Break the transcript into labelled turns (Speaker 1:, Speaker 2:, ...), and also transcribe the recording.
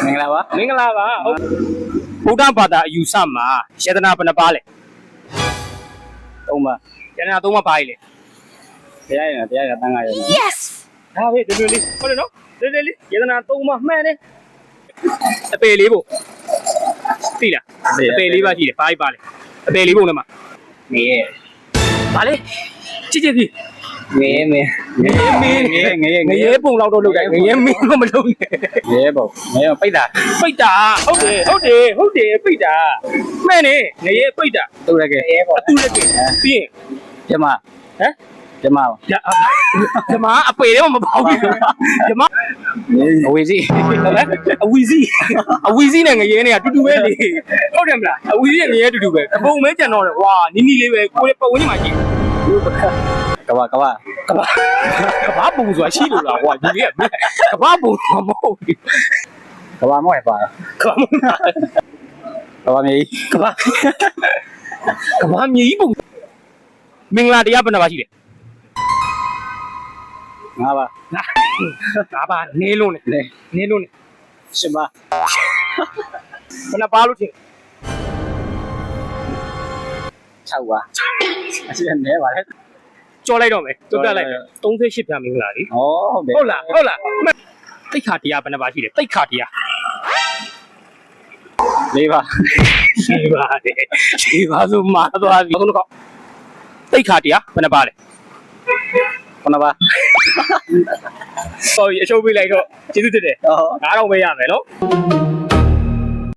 Speaker 1: မင်္ဂလာပါ
Speaker 2: မင်္ဂလာပါဗုဒ္ဓဘာသာအယူဆမှာယတနာဘယ်နှပါလဲ
Speaker 1: သုံးပါ
Speaker 2: ယတနာ၃ပါးပါလေ
Speaker 1: တရားရင်တရားရတန်ခါရ
Speaker 2: Yes ဒါပဲဒီလိုလေးဟုတ်တယ်နော်ဒီလေးယတနာ၃ပါးမှန်တယ်အပေလေးဖို့သိလားအပေလေးပါရှိတယ်ဘာကြီးပါလဲအပေလေးဖို့နဲ့မှာ
Speaker 1: နေရ
Speaker 2: ဘာလဲကြည့်ကြည့်ပြီ
Speaker 1: ငဲမဲငဲ
Speaker 2: ငရဲပုံလောက်တော့လုပ်တယ်ငရဲမင်းတော့မလုပ်နဲ့
Speaker 1: ငဲပေါ့ငဲပိတ်တာ
Speaker 2: ပိတ်တာဟုတ်တယ်ပိတ်တာမှန်တယ်ငရဲပိတ်တာ
Speaker 1: တူရကဲရဲပေါ့
Speaker 2: အတူလက်ကပြီးရင်
Speaker 1: ကျမ
Speaker 2: ဟမ်
Speaker 1: ကျမပါ
Speaker 2: ဓမ္မအပေတော့မပေါဘူးဓမ္မ
Speaker 1: အဝေးစီ
Speaker 2: အဝီစီနဲ့ငရဲနဲ့ကတူတူပဲလေဟုတ်တယ်မလားအဝီစီနဲ့ငရဲတူတူပဲအပုံမဲကြံတော့တယ်ဝါနီးနီးလေးပဲကိုယ်ပတ်ဝန်းကျင်မှာကြည့်
Speaker 1: ကဘာ
Speaker 2: ကဘာပုံဆိုတာရှိလို့လားဟွာဒီလေးကဘာပုံမဟုတ်ဘူး
Speaker 1: ကဘာမောရပါ
Speaker 2: ကဘာမ
Speaker 1: ကဘာမြေ
Speaker 2: ကဘာမြေကြီးပုံမင်္ဂလာတရားဘယ်နှပါရှိလဲ
Speaker 1: ငါပါ
Speaker 2: ငါပါနေလုံးနဲ့နေလုံးနဲ့
Speaker 1: ရှင်ပါ
Speaker 2: ဘယ်နှပါလို့ထင်
Speaker 1: 6ပါအစီအနဲပါလေ
Speaker 2: ကြော်လိုက်တော့မယ်တွတ်တက်လိုက်38ပြမင်္ဂလာလी
Speaker 1: ဩဟုတ်တယ်
Speaker 2: ဟုတ်လားတိတ်ခါတရားဘယ်နှပါရှိလဲတိတ်ခါတရား
Speaker 1: ၄ပါ
Speaker 2: ရှိပါတယ်ရှိပါဆိုမာသွားပြီအခုတော့တိတ်ခါတရားဘယ်နှပါလဲ
Speaker 1: 9ပါ
Speaker 2: ဟောအရှုံးပေးလိုက်တော့ကျေးဇူးတင်တယ်
Speaker 1: ဩ
Speaker 2: 9000ပဲရမယ်နော်